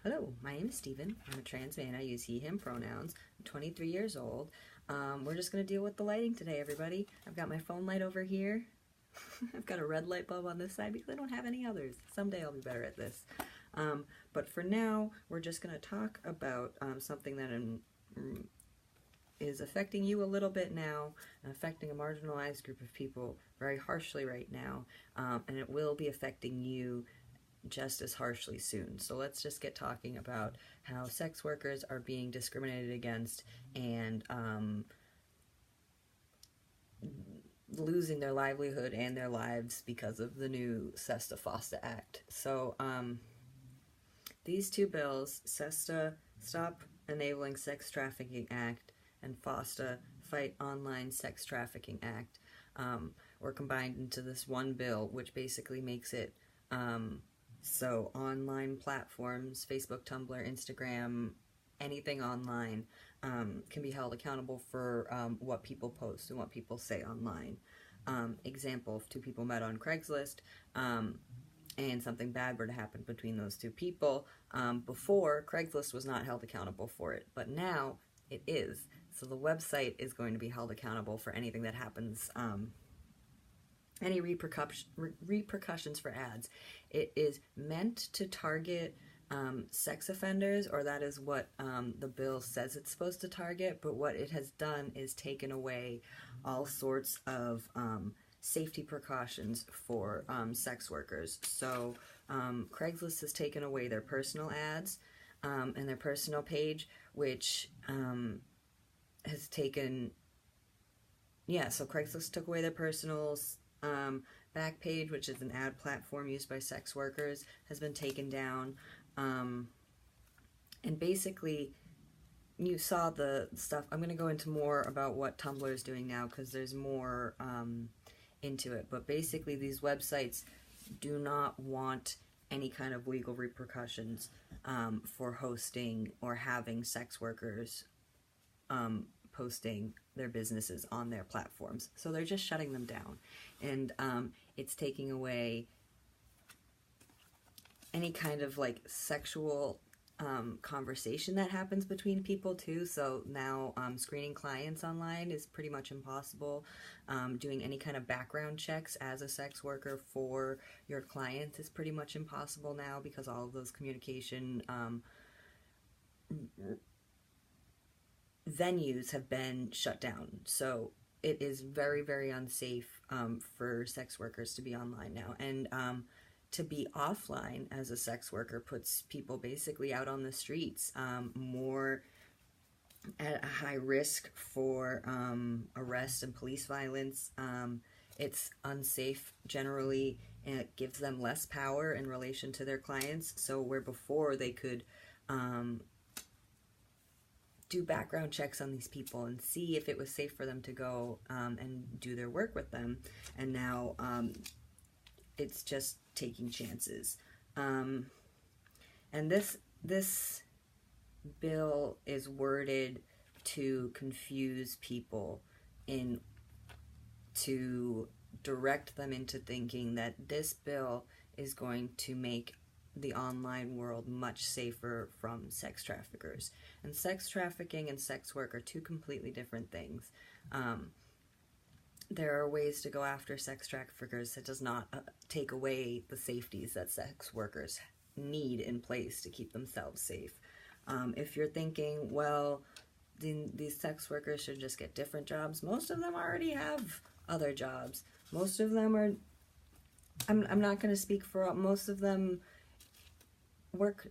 Hello, my name is Steven. I'm a trans man. I use he, him pronouns. I'm 23 years old. We're just going to deal with the lighting today, everybody. I've got my phone light over here. I've got a red light bulb on this side because I don't have any others. Someday I'll be better at this. But for now, we're just going to talk about something that is affecting you a little bit now, and affecting a marginalized group of people very harshly right now, and it will be affecting you just as harshly soon. So let's just get talking about how sex workers are being discriminated against and losing their livelihood and their lives because of the new SESTA FOSTA Act. So these two bills, SESTA, Stop Enabling Sex Trafficking Act, and FOSTA, Fight Online Sex Trafficking Act, were combined into this one bill, which basically makes it so online platforms, Facebook, Tumblr, Instagram, anything online, can be held accountable for what people post and what people say online. Example, if two people met on Craigslist and something bad were to happen between those two people, before, Craigslist was not held accountable for it, but now it is. So the website is going to be held accountable for anything that happens, any repercussions for ads. It is meant to target sex offenders, or that is what the bill says it's supposed to target, but what it has done is taken away all sorts of safety precautions for sex workers. So Craigslist has taken away their personal ads and their personal page, which has taken, so Craigslist took away their personals. Backpage, which is an ad platform used by sex workers, has been taken down. And basically, you saw the stuff. I'm going to go into more about what Tumblr is doing now because there's more into it. But basically, these websites do not want any kind of legal repercussions for hosting or having sex workers posting their businesses on their platforms. So they're just shutting them down. And it's taking away any kind of like sexual conversation that happens between people too. So now screening clients online is pretty much impossible. Doing any kind of background checks as a sex worker for your clients is pretty much impossible now because all of those communication venues have been shut down. So it is very, very unsafe for sex workers to be online now. And to be offline as a sex worker puts people basically out on the streets, more at a high risk for arrest and police violence. It's unsafe generally, and it gives them less power in relation to their clients. So where before they could do background checks on these people and see if it was safe for them to go and do their work with them, and now it's just taking chances. And this bill is worded to confuse people, to direct them into thinking that this bill is going to make the online world much safer from sex traffickers. And sex trafficking and sex work are two completely different things. There are ways to go after sex traffickers that does not take away the safeties that sex workers need in place to keep themselves safe. If you're thinking, well, these sex workers should just get different jobs, most of them already have other jobs. Most of them are, I'm not going to speak for all, most of them work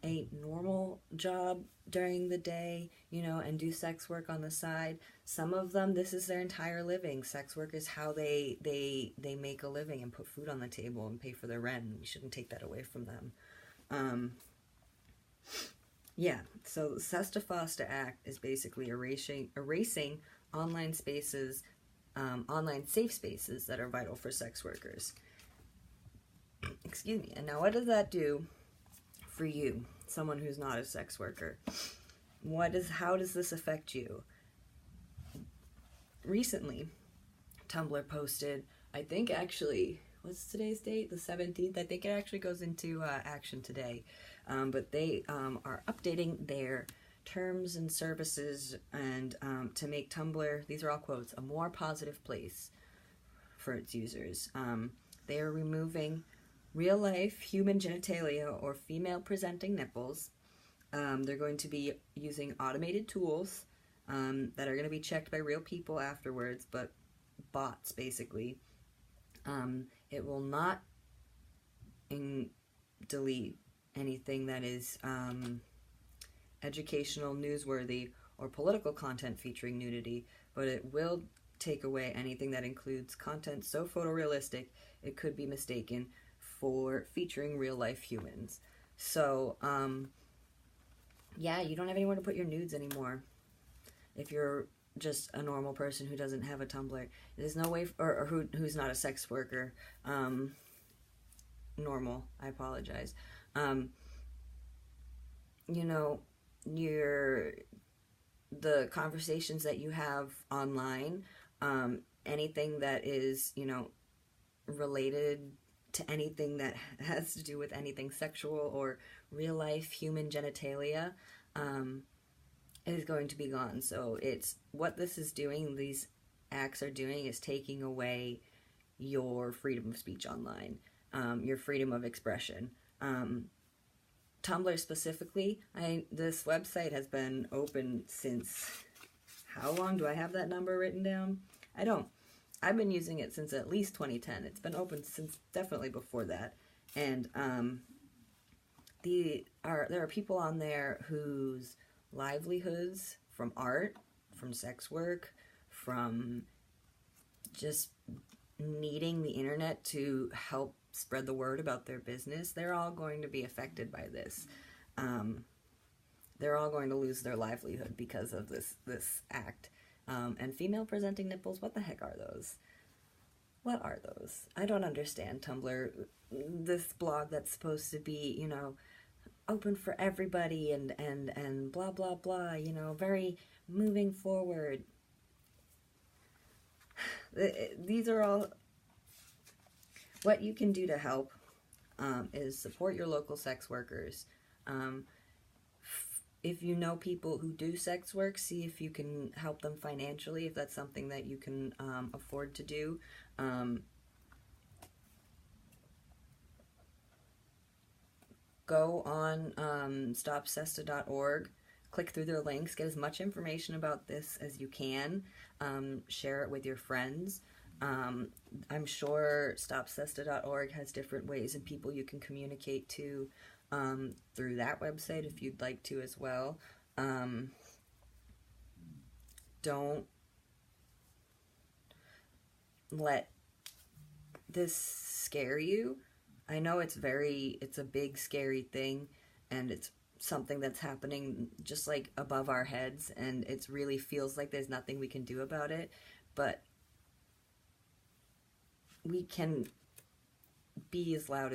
a normal job during the day, and do sex work on the side. Some of them, this is their entire living. Sex work is how they make a living and put food on the table and pay for their rent. We shouldn't take that away from them. So the SESTA FOSTA Act is basically erasing online spaces, online safe spaces that are vital for sex workers. Excuse me. And now what does that do for you, someone who's not a sex worker? How does this affect you? Recently, Tumblr posted, I think actually what's today's date? The 17th. I think it actually goes into action today. But they are updating their terms and services and to make Tumblr, these are all quotes, a more positive place for its users. They are removing real-life human genitalia or female-presenting nipples. They're going to be using automated tools that are going to be checked by real people afterwards, but bots, basically. It will not delete anything that is educational, newsworthy, or political content featuring nudity, but it will take away anything that includes content so photorealistic it could be mistaken for featuring real-life humans. So, yeah, you don't have anywhere to put your nudes anymore. If you're just a normal person who doesn't have a Tumblr, there's no way, or who's not a sex worker, normal, I apologize. You know, the conversations that you have online, anything that is, you know, related to anything that has to do with anything sexual or real life human genitalia, is going to be gone. So it's what this is doing, these acts are doing, is taking away your freedom of speech online, your freedom of expression. Tumblr specifically, this website has been open since, how long do I have that number written down? I don't. I've been using it since at least 2010. It's been open since definitely before that. And there are people on there whose livelihoods from art, from sex work, from just needing the internet to help spread the word about their business, they're all going to be affected by this. They're all going to lose their livelihood because of this act. And female presenting nipples, what the heck are those? What are those? I don't understand Tumblr. This blog that's supposed to be, you know, open for everybody and blah blah blah, you know, very moving forward. These are all what you can do to help. Is support your local sex workers. If you know people who do sex work, see if you can help them financially, if that's something that you can afford to do. Go on StopSESTA.org, click through their links, get as much information about this as you can, share it with your friends. I'm sure StopSESTA.org has different ways and people you can communicate to through that website if you'd like to as well. Don't let this scare you. I know it's a big scary thing, and it's something that's happening just like above our heads, and it really feels like there's nothing we can do about it, but we can be loud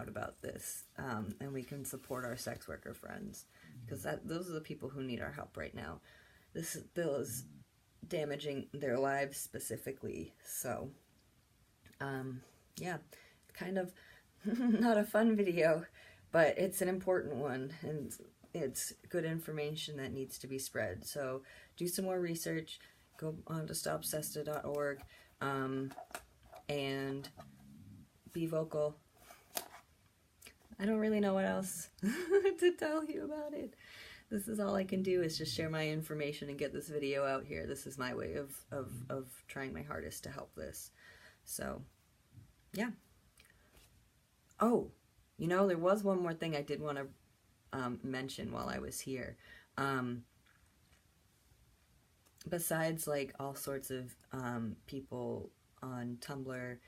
about this, and we can support our sex worker friends, because those are the people who need our help right now. This bill is damaging their lives specifically, so yeah, kind of not a fun video, but it's an important one, and it's good information that needs to be spread. So do some more research, go on to StopSESTA.org, and be vocal. I don't really know what else to tell you about it. This is all I can do, is just share my information and get this video out here. This is my way of trying my hardest to help this. So, yeah. Oh, you know, there was one more thing I did want to mention while I was here. Besides, like, all sorts of people on Tumblr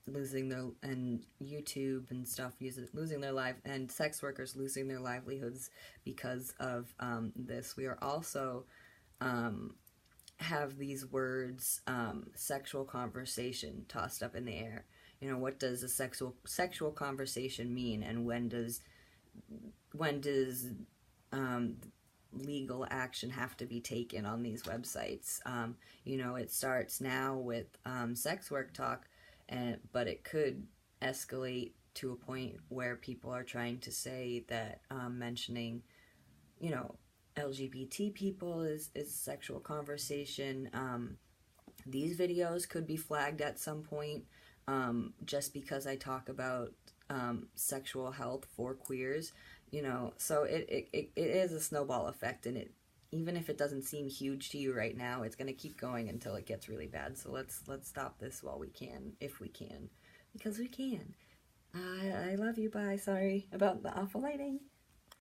losing their, and YouTube and stuff losing their life, and sex workers losing their livelihoods because of this, we are also have these words, sexual conversation, tossed up in the air. You know, what does a sexual conversation mean, and when does legal action have to be taken on these websites? You know, it starts now with sex work talk, but it could escalate to a point where people are trying to say that mentioning, LGBT people is sexual conversation. These videos could be flagged at some point, just because I talk about sexual health for queers, so it is a snowball effect, and even if it doesn't seem huge to you right now, it's going to keep going until it gets really bad. So let's stop this while we can, if we can, because we can. I love you. Bye. Sorry about the awful lighting.